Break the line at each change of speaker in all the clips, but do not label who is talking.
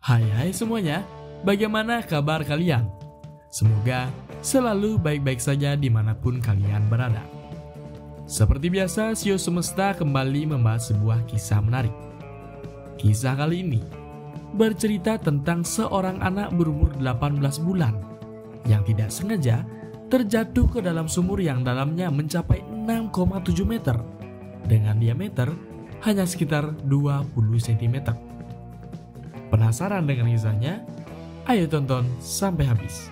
Hai semuanya, bagaimana kabar kalian? Semoga selalu baik-baik saja dimanapun kalian berada. Seperti biasa, Sio Semesta kembali membahas sebuah kisah menarik. Kisah kali ini bercerita tentang seorang anak berumur 18 bulan yang tidak sengaja terjatuh ke dalam sumur yang dalamnya mencapai 6,7 meter dengan diameter hanya sekitar 20 cm. Penasaran dengan kisahnya? Ayo tonton sampai habis.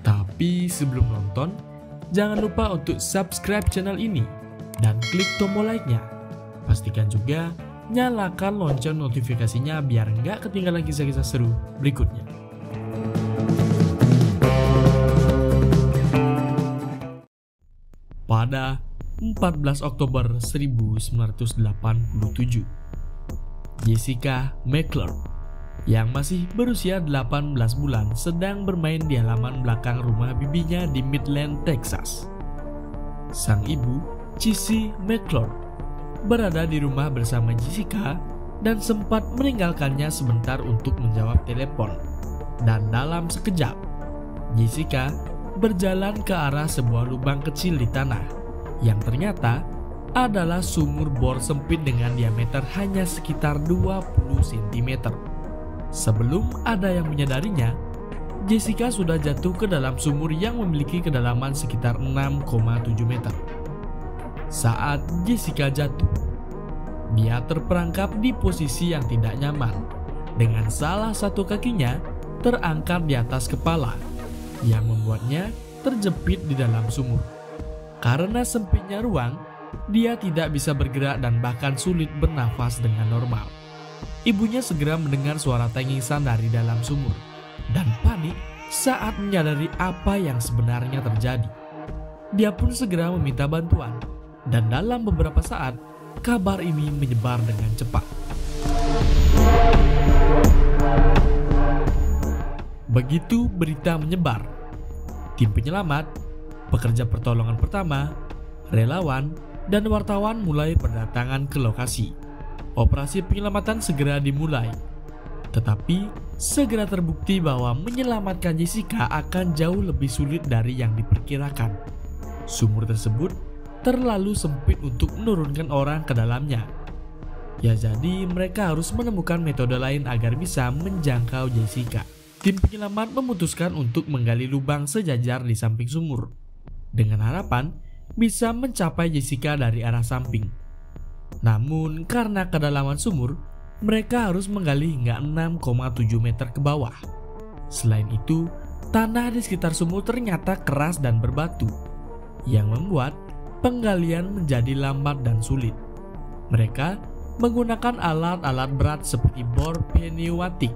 Tapi sebelum nonton, jangan lupa untuk subscribe channel ini dan klik tombol like-nya. Pastikan juga nyalakan lonceng notifikasinya biar nggak ketinggalan kisah-kisah seru berikutnya. Pada 14 Oktober 1987, Jessica McClure yang masih berusia 18 bulan sedang bermain di halaman belakang rumah bibinya di Midland, Texas. Sang ibu, Cissy McClure, berada di rumah bersama Jessica dan sempat meninggalkannya sebentar untuk menjawab telepon. Dan dalam sekejap, Jessica berjalan ke arah sebuah lubang kecil di tanah yang ternyata adalah sumur bor sempit dengan diameter hanya sekitar 20 cm. Sebelum ada yang menyadarinya, Jessica sudah jatuh ke dalam sumur yang memiliki kedalaman sekitar 6,7 meter. Saat Jessica jatuh, dia terperangkap di posisi yang tidak nyaman, dengan salah satu kakinya terangkat di atas kepala, yang membuatnya terjepit di dalam sumur. Karena sempitnya ruang, dia tidak bisa bergerak dan bahkan sulit bernafas dengan normal. Ibunya segera mendengar suara tangisan dari dalam sumur dan panik saat menyadari apa yang sebenarnya terjadi. Dia pun segera meminta bantuan dan dalam beberapa saat kabar ini menyebar dengan cepat. Begitu berita menyebar, tim penyelamat, pekerja pertolongan pertama, relawan, dan wartawan mulai berdatangan ke lokasi. Operasi penyelamatan segera dimulai, tetapi segera terbukti bahwa menyelamatkan Jessica akan jauh lebih sulit dari yang diperkirakan. Sumur tersebut terlalu sempit untuk menurunkan orang ke dalamnya. Ya, jadi mereka harus menemukan metode lain agar bisa menjangkau Jessica. Tim penyelamat memutuskan untuk menggali lubang sejajar di samping sumur, dengan harapan bisa mencapai Jessica dari arah samping. Namun karena kedalaman sumur, mereka harus menggali hingga 6,7 meter ke bawah. Selain itu, tanah di sekitar sumur ternyata keras dan berbatu, yang membuat penggalian menjadi lambat dan sulit. Mereka menggunakan alat-alat berat seperti bor pneumatik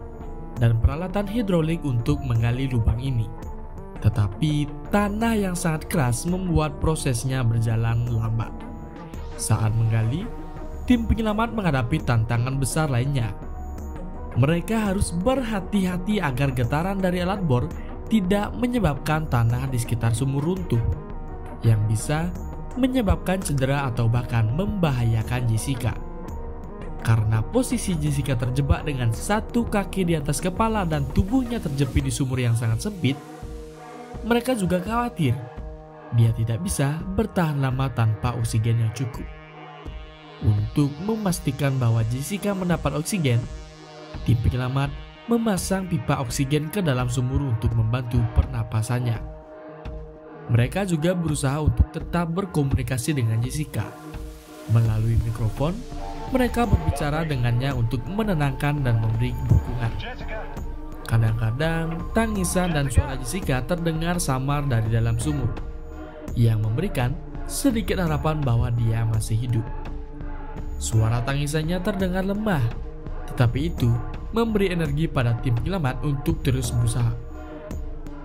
dan peralatan hidrolik untuk menggali lubang ini. Tetapi tanah yang sangat keras membuat prosesnya berjalan lambat. Saat menggali, tim penyelamat menghadapi tantangan besar lainnya. Mereka harus berhati-hati agar getaran dari alat bor tidak menyebabkan tanah di sekitar sumur runtuh, yang bisa menyebabkan cedera atau bahkan membahayakan Jessica. Karena posisi Jessica terjebak dengan satu kaki di atas kepala dan tubuhnya terjepit di sumur yang sangat sempit, mereka juga khawatir dia tidak bisa bertahan lama tanpa oksigen yang cukup. Untuk memastikan bahwa Jessica mendapat oksigen, tim penyelamat memasang pipa oksigen ke dalam sumur untuk membantu pernapasannya. Mereka juga berusaha untuk tetap berkomunikasi dengan Jessica. Melalui mikrofon, mereka berbicara dengannya untuk menenangkan dan memberi dukungan. Kadang-kadang, tangisan dan suara Jessica terdengar samar dari dalam sumur, yang memberikan sedikit harapan bahwa dia masih hidup. Suara tangisannya terdengar lemah, tetapi itu memberi energi pada tim penyelamat untuk terus berusaha.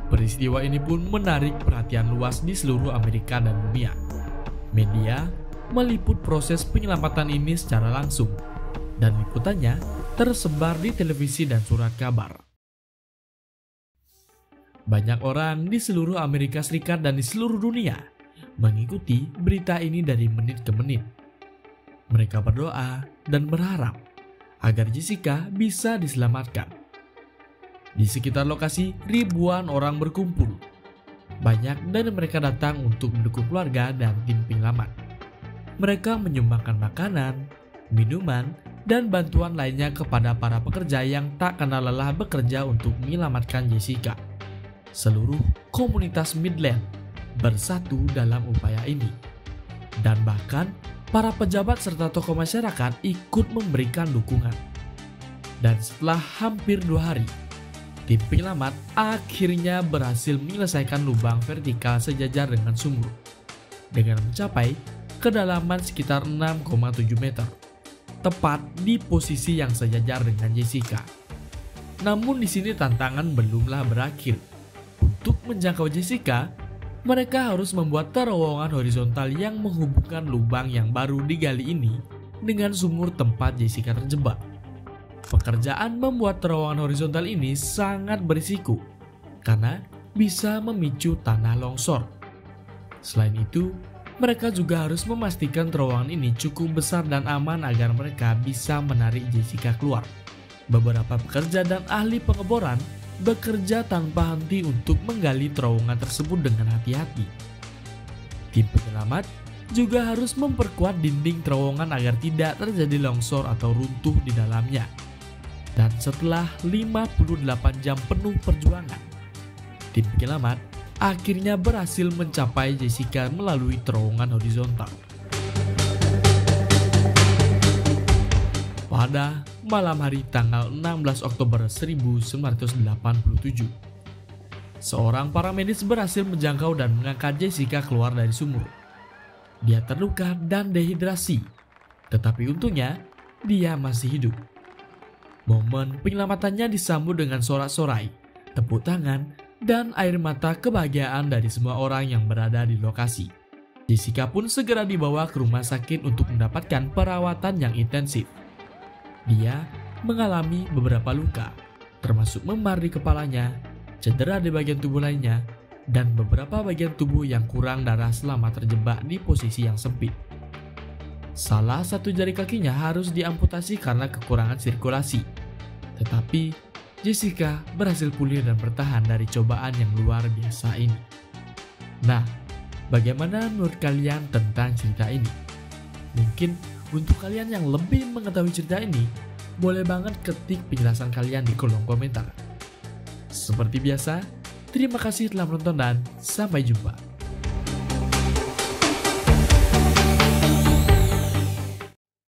Peristiwa ini pun menarik perhatian luas di seluruh Amerika dan dunia. Media meliput proses penyelamatan ini secara langsung, dan liputannya tersebar di televisi dan surat kabar. Banyak orang di seluruh Amerika Serikat dan di seluruh dunia mengikuti berita ini dari menit ke menit. Mereka berdoa dan berharap agar Jessica bisa diselamatkan. Di sekitar lokasi, ribuan orang berkumpul. Banyak dari mereka datang untuk mendukung keluarga dan tim penyelamat. Mereka menyumbangkan makanan, minuman, dan bantuan lainnya kepada para pekerja yang tak kenal lelah bekerja untuk menyelamatkan Jessica. Seluruh komunitas Midland bersatu dalam upaya ini. Dan bahkan para pejabat serta tokoh masyarakat ikut memberikan dukungan. Dan setelah hampir 2 hari, tim penyelamat akhirnya berhasil menyelesaikan lubang vertikal sejajar dengan sumur dengan mencapai kedalaman sekitar 6,7 meter, tepat di posisi yang sejajar dengan Jessica. Namun di sini tantangan belumlah berakhir. Untuk menjangkau Jessica, mereka harus membuat terowongan horizontal yang menghubungkan lubang yang baru digali ini dengan sumur tempat Jessica terjebak. Pekerjaan membuat terowongan horizontal ini sangat berisiko karena bisa memicu tanah longsor. Selain itu, mereka juga harus memastikan terowongan ini cukup besar dan aman agar mereka bisa menarik Jessica keluar. Beberapa pekerja dan ahli pengeboran bekerja tanpa henti untuk menggali terowongan tersebut dengan hati-hati. Tim penyelamat juga harus memperkuat dinding terowongan agar tidak terjadi longsor atau runtuh di dalamnya. Dan setelah 58 jam penuh perjuangan, tim penyelamat akhirnya berhasil mencapai Jessica melalui terowongan horizontal. Pada malam hari tanggal 16 Oktober 1987, seorang paramedis berhasil menjangkau dan mengangkat Jessica keluar dari sumur. Dia terluka dan dehidrasi, tetapi untungnya dia masih hidup. Momen penyelamatannya disambut dengan sorak-sorai, tepuk tangan, dan air mata kebahagiaan dari semua orang yang berada di lokasi. Jessica pun segera dibawa ke rumah sakit untuk mendapatkan perawatan yang intensif. Dia mengalami beberapa luka, termasuk memar di kepalanya, cedera di bagian tubuh lainnya, dan beberapa bagian tubuh yang kurang darah selama terjebak di posisi yang sempit. Salah satu jari kakinya harus diamputasi karena kekurangan sirkulasi. Tetapi Jessica berhasil pulih dan bertahan dari cobaan yang luar biasa ini. Nah, bagaimana menurut kalian tentang cerita ini? Mungkin untuk kalian yang lebih mengetahui cerita ini, boleh banget ketik penjelasan kalian di kolom komentar. Seperti biasa, terima kasih telah menonton dan sampai jumpa.